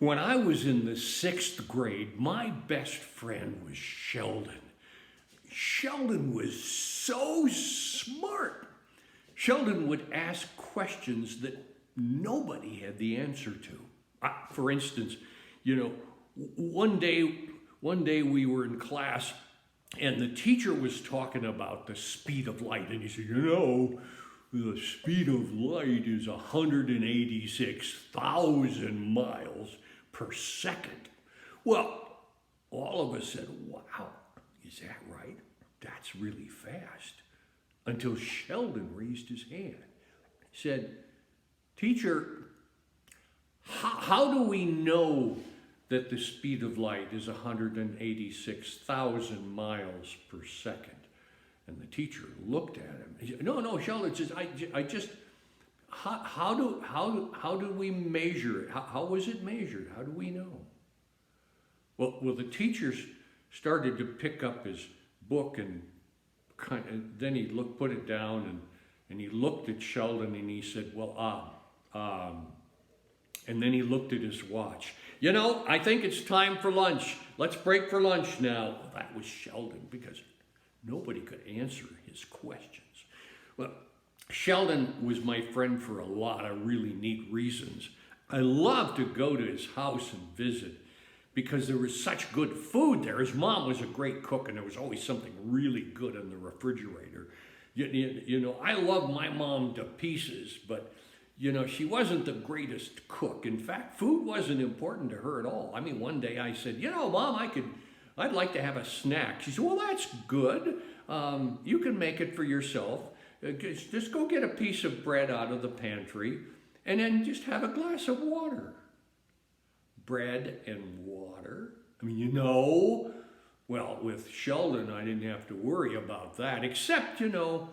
When I was in the sixth grade, my best friend was Sheldon. Sheldon was so smart. Sheldon would ask questions that nobody had the answer to. For instance, you know, one day we were in class and the teacher was talking about the speed of light, and he said, you know, the speed of light is 186,000 miles per second. Well, all of us said, wow, is that right? That's really fast. Until Sheldon raised his hand. He said, teacher, how do we know that the speed of light is 186,000 miles per second? And the teacher looked at him. He said, no, Sheldon says, how do we measure it? How was it measured? How do we know? Well, the teacher started to pick up his book and then he put it down and he looked at Sheldon and he said, and then he looked at his watch. You know, I think it's time for lunch. Let's break for lunch now. Well, that was Sheldon because nobody could answer his questions. Well, Sheldon was my friend for a lot of really neat reasons. I loved to go to his house and visit because there was such good food there. His mom was a great cook and there was always something really good in the refrigerator. You know, I love my mom to pieces, but you know, she wasn't the greatest cook. In fact, food wasn't important to her at all. I mean, one day I said, you know, Mom, I'd like to have a snack. She said, well, that's good. You can make it for yourself. Just go get a piece of bread out of the pantry and then just have a glass of water. Bread and water? I mean, you know, well, with Sheldon, I didn't have to worry about that, except, you know,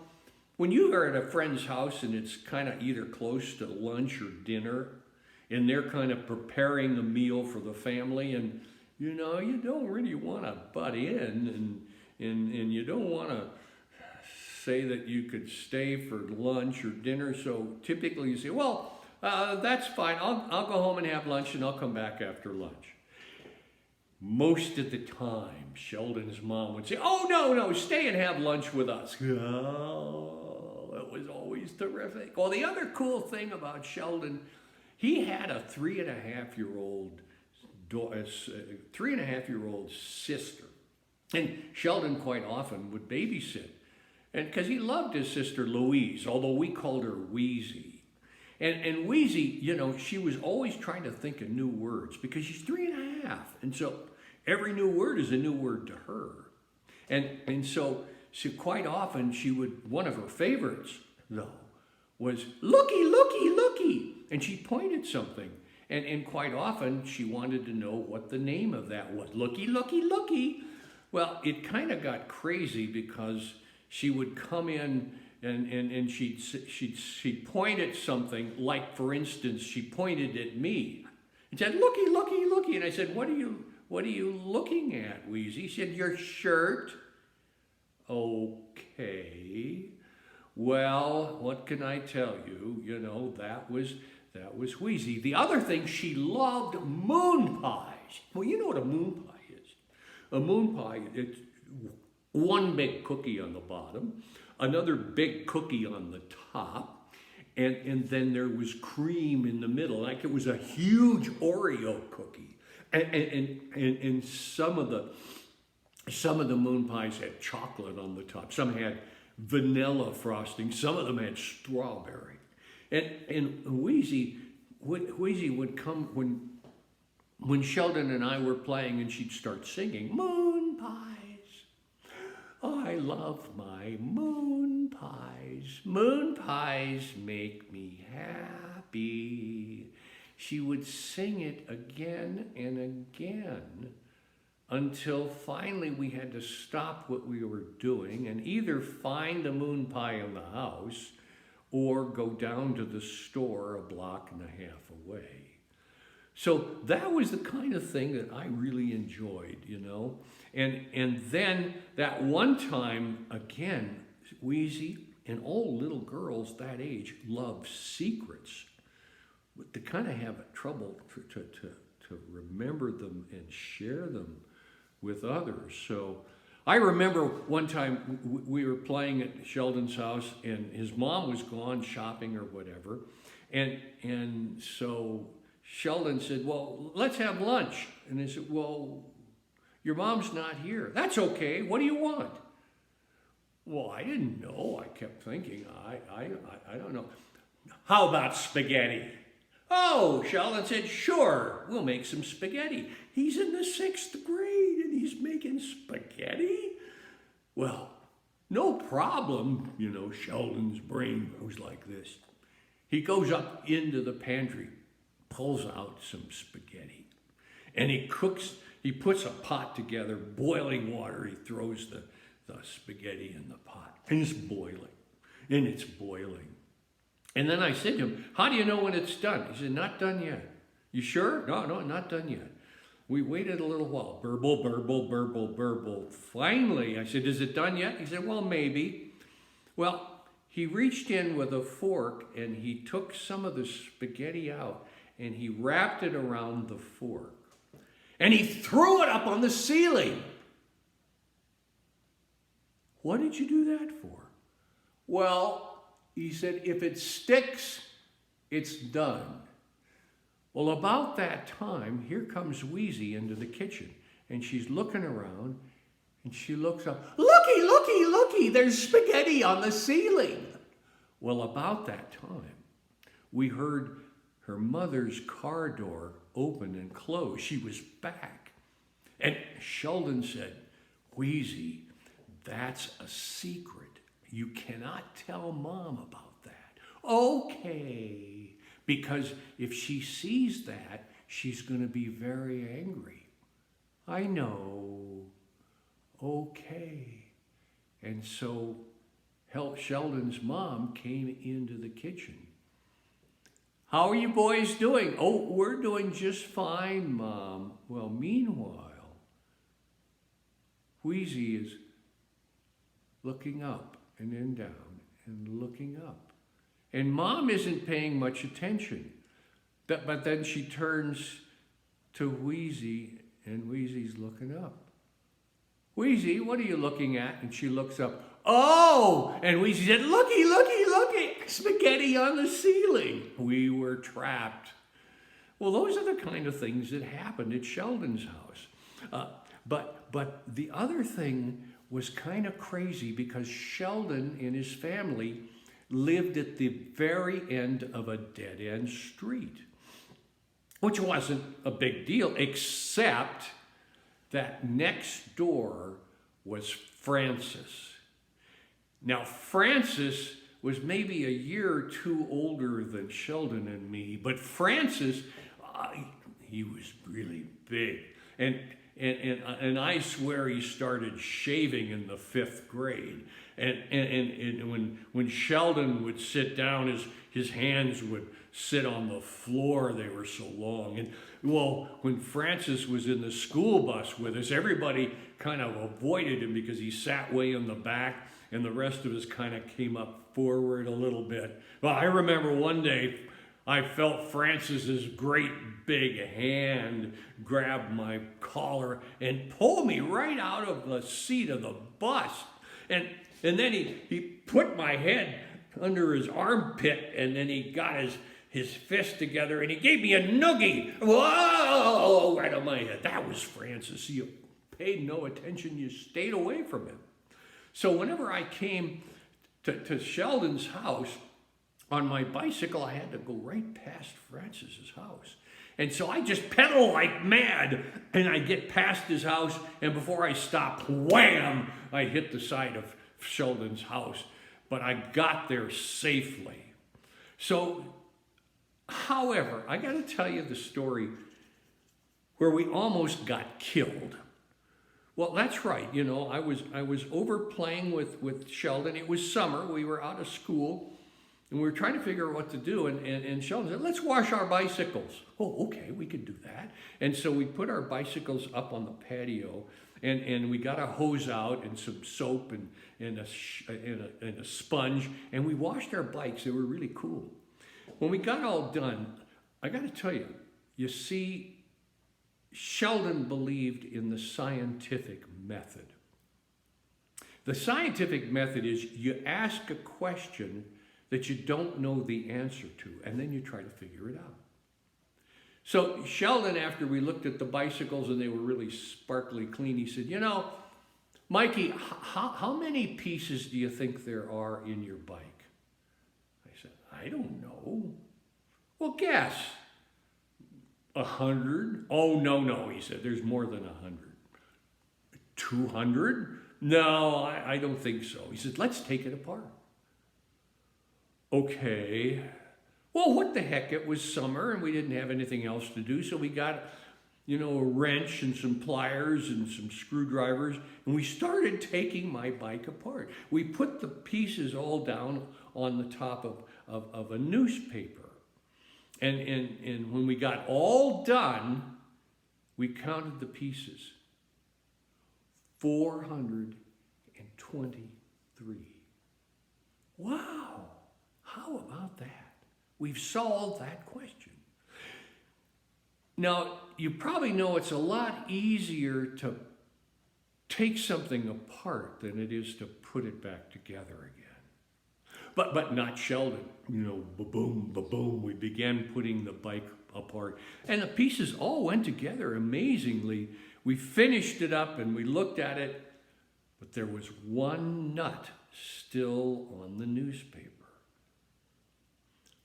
when you are at a friend's house and it's kind of either close to lunch or dinner, and they're kind of preparing a meal for the family, and you know, you don't really want to butt in, and you don't want to say that you could stay for lunch or dinner. So typically you say, well, that's fine. I'll go home and have lunch, and I'll come back after lunch. Most of the time, Sheldon's mom would say, oh, no, stay and have lunch with us. Oh, it was always terrific. Well, the other cool thing about Sheldon, he had a 3.5-year-old sister. And Sheldon quite often would babysit. And because he loved his sister Louise, although we called her Wheezy. And Wheezy, you know, she was always trying to think of new words because she's 3.5. And so every new word is a new word to her. And so quite often one of her favorites, though, was looky, looky, looky. And she pointed something. And quite often she wanted to know what the name of that was. Looky, looky, looky. Well, it kind of got crazy because she would come in and she'd point at something, like, for instance, she pointed at me and said, looky, looky, looky. And I said, what are you looking at, Wheezy? She said, your shirt. Okay. Well, what can I tell you? You know, that was Wheezy. The other thing, she loved moon pies. Well, you know what a moon pie is. A moon pie, it's one big cookie on the bottom, another big cookie on the top, and then there was cream in the middle, like it was a huge Oreo cookie. And some of the moon pies had chocolate on the top. Some had vanilla frosting. Some of them had strawberry. And Wheezy would come when Sheldon and I were playing, and she'd start singing, moon pies. I love my moon pies. Moon pies make me happy. She would sing it again and again until finally we had to stop what we were doing and either find a moon pie in the house or go down to the store a block and a half away. So that was the kind of thing that I really enjoyed, you know. And then that one time, again, Wheezy and all little girls that age love secrets. But to kind of have trouble to remember them and share them with others. So I remember one time we were playing at Sheldon's house, and his mom was gone shopping or whatever, and so Sheldon said, "Well, let's have lunch." And I said, "Well, your mom's not here." "That's okay. What do you want?" Well, I didn't know. I kept thinking, I don't know. "How about spaghetti?" "Oh," Sheldon said, "sure, we'll make some spaghetti." He's in the 6th grade and he's making spaghetti? Well, no problem. You know, Sheldon's brain goes like this. He goes up into the pantry, pulls out some spaghetti, and he puts a pot together, boiling water. He throws the spaghetti in the pot, and it's boiling, and it's boiling. And then I said to him, "How do you know when it's done?" He said, "Not done yet." "You sure?" No, not done yet." We waited a little while. Burble, burble, burble, burble. Finally, I said, "Is it done yet?" He said, "Well, maybe." Well, he reached in with a fork and he took some of the spaghetti out and he wrapped it around the fork. And he threw it up on the ceiling. "What did you do that for?" "Well," he said, "if it sticks, it's done." Well, about that time, here comes Wheezy into the kitchen, and she's looking around, and she looks up. "Looky, looky, looky, there's spaghetti on the ceiling." Well, about that time, we heard her mother's car door open and close. She was back. And Sheldon said, "Wheezy, that's a secret. You cannot tell Mom about that." "Okay. Because if she sees that, she's going to be very angry." "I know." "Okay." And so Sheldon's mom came into the kitchen. "How are you boys doing?" "Oh, we're doing just fine, Mom." Well, meanwhile, Wheezy is looking up and then down and looking up. And Mom isn't paying much attention. But then she turns to Wheezy, and Wheezy's looking up. "Wheezy, what are you looking at?" And she looks up. "Oh!" And Wheezy said, "Looky, looky, looky, spaghetti on the ceiling." We were trapped. Well, those are the kind of things that happened at Sheldon's house. But the other thing was kind of crazy because Sheldon and his family lived at the very end of a dead-end street, which wasn't a big deal, except that next door was Francis. Now, Francis was maybe a year or two older than Sheldon and me, but Francis, he was really big. And I swear he started shaving in the 5th grade. And when Sheldon would sit down, his hands would sit on the floor. They were so long. And well, when Francis was in the school bus with us, everybody kind of avoided him because he sat way in the back, and the rest of us kind of came up forward a little bit. Well, I remember one day I felt Francis's great big hand grab my collar and pull me right out of the seat of the bus. And then he put my head under his armpit, and then he got his fist together and he gave me a noogie. Whoa, right on my head. That was Francis. You paid no attention. You stayed away from him. So whenever I came to Sheldon's house on my bicycle, I had to go right past Francis's house. And so I just pedal like mad, and I get past his house, and before I stop, wham, I hit the side of Sheldon's house. But I got there safely. So, however, I got to tell you the story where we almost got killed. Well, that's right. You know, I was over playing with Sheldon. It was summer. We were out of school, and we were trying to figure out what to do. And Sheldon said, "Let's wash our bicycles." "Oh, okay, we could do that." And so we put our bicycles up on the patio, and we got a hose out and some soap and a sponge, and we washed our bikes. They were really cool. When we got all done, I got to tell you, you see, Sheldon believed in the scientific method. The scientific method is you ask a question that you don't know the answer to, and then you try to figure it out. So Sheldon, after we looked at the bicycles and they were really sparkly clean, he said, Mikey, how many pieces do you think there are in your bike? I said, I don't know. Well, guess. 100? Oh, no, he said, there's more than 100. 200? No, I don't think so. He said, let's take it apart. Okay. Well, what the heck? It was summer and we didn't have anything else to do, so we got, a wrench and some pliers and some screwdrivers, and we started taking my bike apart. We put the pieces all down on the top of a newspaper. And when we got all done, we counted the pieces. 423. Wow, how about that? We've solved that question. Now, you probably know it's a lot easier to take something apart than it is to put it back together again. But not Sheldon. Ba-boom, ba-boom. We began putting the bike apart. And the pieces all went together amazingly. We finished it up and we looked at it, but there was one nut still on the newspaper.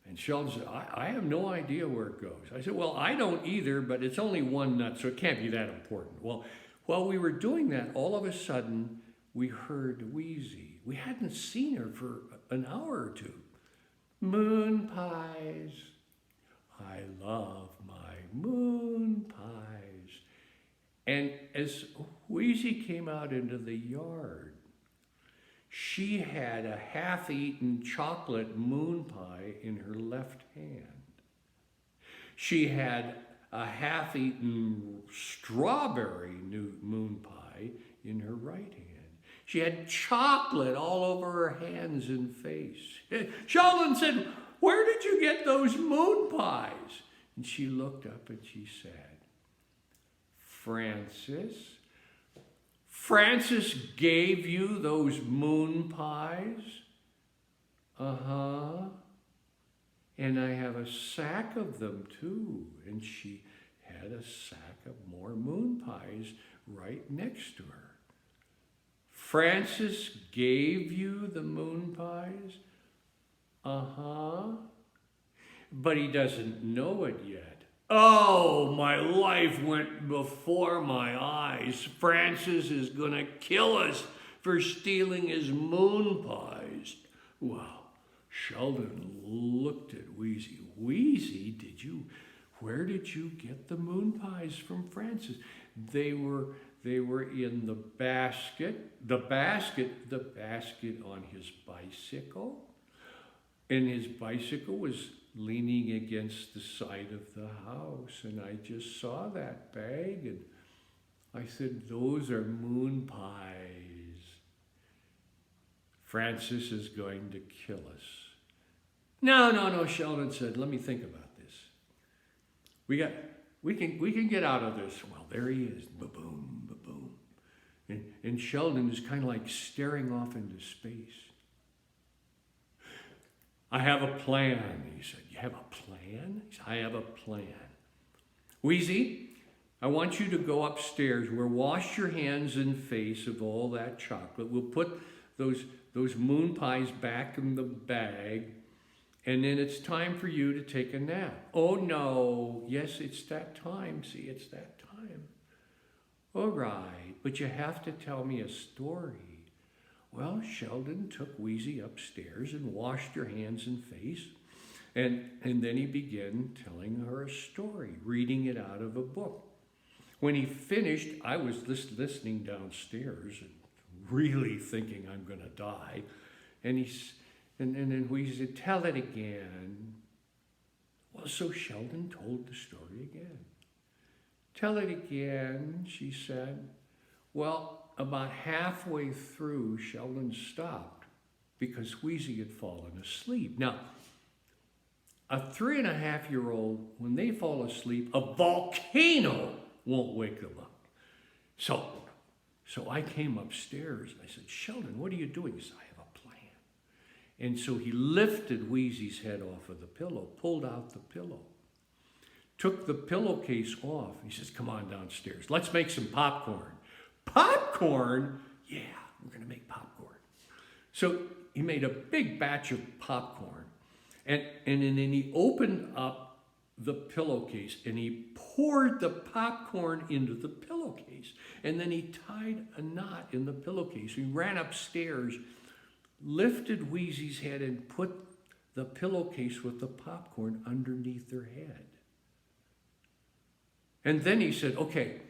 And Sheldon said, I have no idea where it goes. I said, well, I don't either, but it's only one nut, so it can't be that important. Well, while we were doing that, all of a sudden, we heard Wheezy. We hadn't seen her for an hour or two. Moon pies. I love my moon pies. And as Wheezy came out into the yard, she had a half-eaten chocolate moon pie in her left hand. She had a half-eaten strawberry moon pie in her right hand. She had chocolate all over her hands and face. Sheldon said, where did you get those moon pies? And she looked up and she said, Francis gave you those moon pies? Uh-huh. And I have a sack of them too. And she had a sack of more moon pies right next to her. Francis gave you the moon pies? Uh-huh. But he doesn't know it yet. Oh, my life went before my eyes. Francis is going to kill us for stealing his moon pies. Wow. Sheldon looked at Wheezy. Wheezy, where did you get the moon pies from Francis? They were in the basket on his bicycle. And his bicycle was leaning against the side of the house. And I just saw that bag and I said, those are moon pies. Francis is going to kill us. No, Sheldon said, let me think about this. We can get out of this. Well, there he is. Ba-boom, ba-boom. And Sheldon is kind of like staring off into space. I have a plan, he said. You have a plan? He said, I have a plan. Wheezy, I want you to go upstairs. We'll wash your hands and face of all that chocolate. We'll put those moon pies back in the bag. And then it's time for you to take a nap. Oh, no. Yes, it's that time. See, it's that time. All right, but you have to tell me a story. Well, Sheldon took Wheezy upstairs and washed her hands and face. And then he began telling her a story, reading it out of a book. When he finished, I was just listening downstairs and really thinking I'm going to die. And then Wheezy said, tell it again. Well, so Sheldon told the story again. Tell it again, she said. Well, about halfway through, Sheldon stopped because Wheezy had fallen asleep. Now, a 3.5-year-old, when they fall asleep, a volcano won't wake them up. So I came upstairs and I said, Sheldon, what are you doing? He said, I have a plan. And so he lifted Wheezy's head off of the pillow, pulled out the pillow, took the pillowcase off. He says, come on downstairs. Let's make some popcorn. Popcorn? Yeah, we're going to make popcorn. So he made a big batch of popcorn. And then he opened up the pillowcase and he poured the popcorn into the pillowcase. And then he tied a knot in the pillowcase. He ran upstairs, lifted Wheezy's head and put the pillowcase with the popcorn underneath her head. And then he said, okay,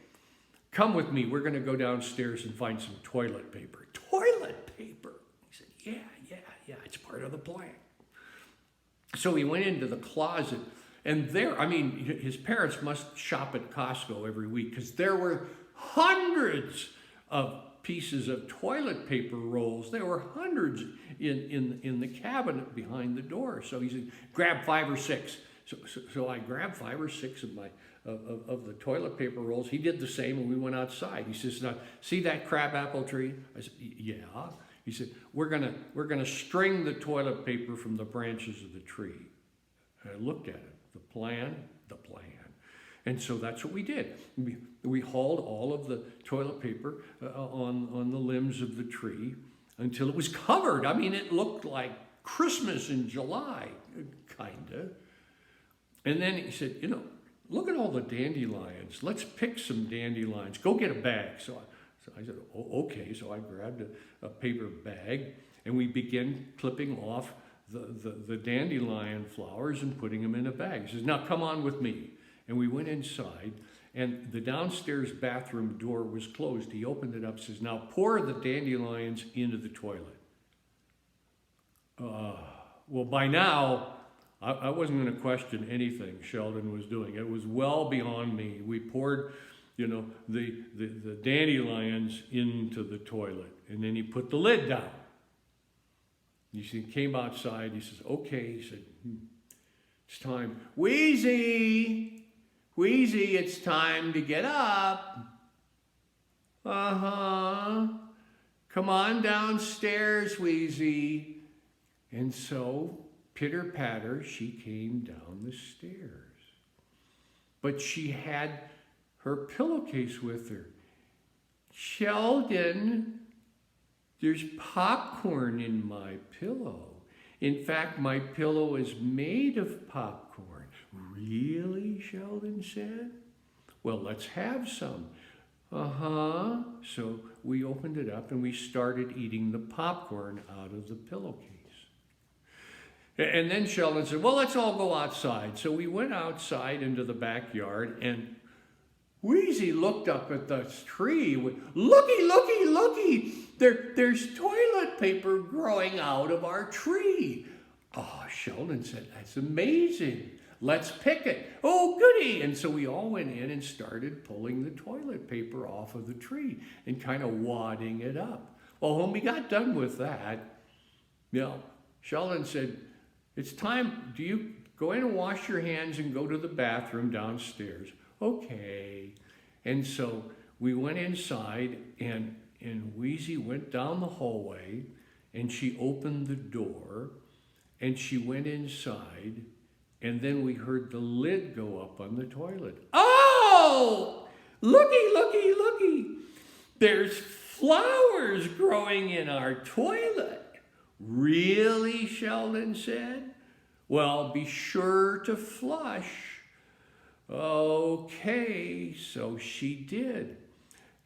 come with me. We're going to go downstairs and find some toilet paper. Toilet paper? He said, yeah, it's part of the plan. So he went into the closet, and there, I mean, his parents must shop at Costco every week because there were hundreds of pieces of toilet paper rolls. There were hundreds in the cabinet behind the door. So he said, grab 5 or 6. So I grabbed 5 or 6 of the toilet paper rolls. He did the same, and we went outside. He says, now, see that crabapple tree? I said, yeah. He said, we're gonna string the toilet paper from the branches of the tree. And I looked at it. The plan. And so that's what we did. We hauled all of the toilet paper on the limbs of the tree until it was covered. I mean, it looked like Christmas in July, kinda. And then he said, look at all the dandelions. Let's pick some dandelions. Go get a bag. So I said, oh, okay. So I grabbed a paper bag and we began clipping off the dandelion flowers and putting them in a bag. He says, now come on with me. And we went inside and the downstairs bathroom door was closed. He opened it up, says, now pour the dandelions into the toilet. Well, by now, I wasn't going to question anything Sheldon was doing. It was well beyond me. We poured, the dandelions into the toilet. And then he put the lid down. He came outside. He says, okay. He said, it's time. Wheezy, it's time to get up. Come on downstairs, Wheezy. And so, pitter-patter, she came down the stairs. But she had her pillowcase with her. Sheldon, there's popcorn in my pillow. In fact, my pillow is made of popcorn. Really? Sheldon said. Well, let's have some. So we opened it up and we started eating the popcorn out of the pillowcase. And then Sheldon said, well, let's all go outside. So we went outside into the backyard and Wheezy looked up at the tree. Looky. There's toilet paper growing out of our tree. Oh, Sheldon said, that's amazing. Let's pick it. Oh, goody. And so we all went in and started pulling the toilet paper off of the tree and kind of wadding it up. Well, when we got done with that, Sheldon said, it's time. Do you go in and wash your hands and go to the bathroom downstairs? Okay. And so we went inside and Wheezy went down the hallway and she opened the door and she went inside and then we heard the lid go up on the toilet. Oh, looky. There's flowers growing in our toilet. Really, Sheldon said. Well, be sure to flush. Okay, so she did.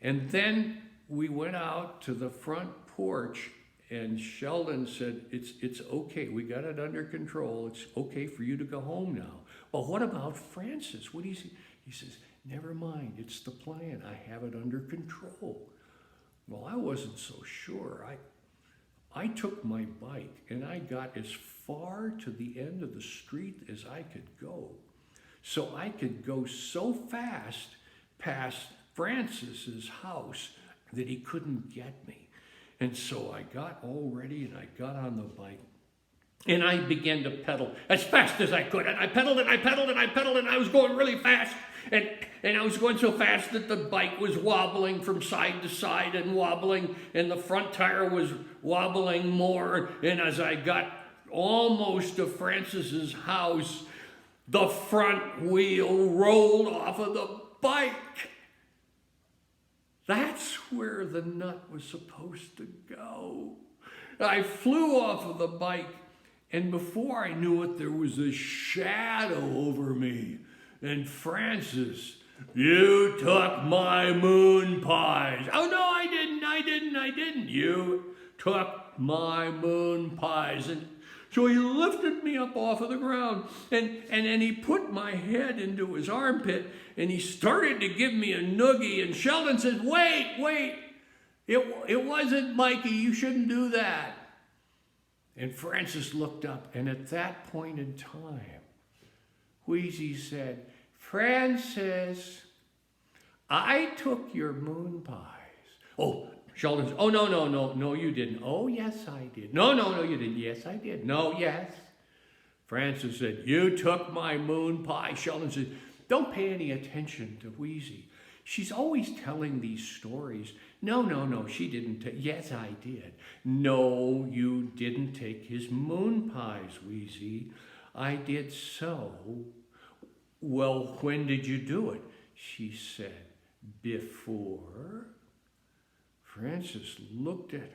And then we went out to the front porch and Sheldon said, it's okay. We got it under control. It's okay for you to go home now. Well, what about Francis? What do you say? He says, never mind. It's the plan. I have it under control. Well, I wasn't so sure. I took my bike and I got as far to the end of the street as I could go. So I could go so fast past Francis's house that he couldn't get me. And so I got all ready and I got on the bike and I began to pedal as fast as I could. And I pedaled and I was going really fast. And I was going so fast that the bike was wobbling from side to side and wobbling, and the front tire was wobbling more. And as I got almost to Francis's house, the front wheel rolled off of the bike. That's where the nut was supposed to go. I flew off of the bike, and before I knew it, there was a shadow over me. And Francis, you took my moon pies. Oh, no, I didn't. You took my moon pies. And so he lifted me up off of the ground, and then he put my head into his armpit, and he started to give me a noogie, and Sheldon said, wait, it wasn't Mikey, you shouldn't do that. And Francis looked up, and at that point in time, Wheezy said, Francis, I took your moon pies. Oh, Sheldon said, oh, no, you didn't. Oh, yes, I did. No, you didn't. Yes, I did. No, yes. Francis said, you took my moon pie. Sheldon said, don't pay any attention to Wheezy. She's always telling these stories. No, she didn't take. Yes, I did. No, you didn't take his moon pies, Wheezy. I did so. Well, when did you do it? She said, before. Francis looked at him,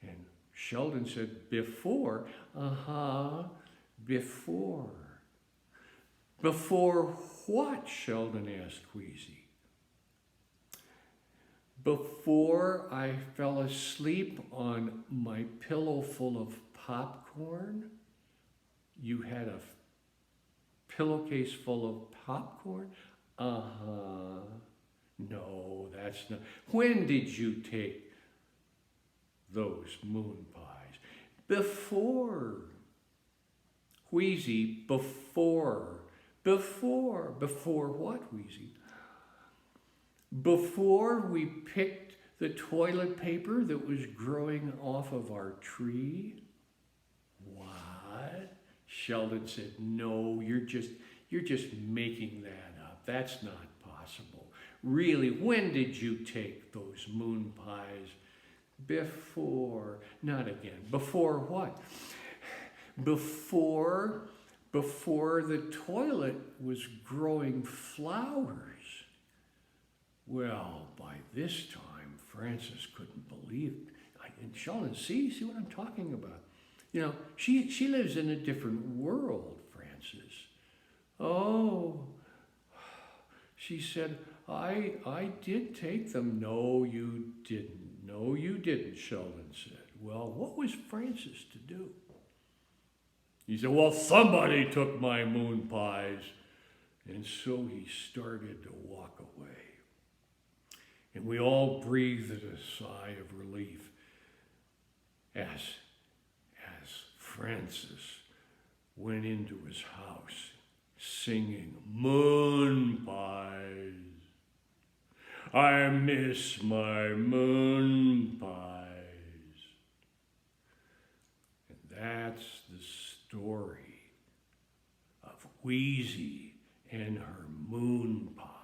and Sheldon said, before? Before. Before what? Sheldon asked Wheezy. Before I fell asleep on my pillow full of popcorn. You had a pillowcase full of popcorn? No, that's not. When did you take those moon pies? Before. Wheezy, before. Before what, Wheezy? Before we picked the toilet paper that was growing off of our tree? What? Sheldon said, no, you're just making that up. That's not possible. Really, when did you take those moon pies? Before. Not again. Before what? Before the toilet was growing flowers. Well, by this time, Francis couldn't believe it. And Sheldon, see what I'm talking about. You know, she lives in a different world, Francis. Oh, she said, I did take them. No, you didn't. No, you didn't, Sheldon said. Well, what was Francis to do? He said, well, somebody took my moon pies. And so he started to walk away. And we all breathed a sigh of relief as Francis went into his house singing moon pies. I miss my moon pies. And that's the story of Wheezy and her moon pie.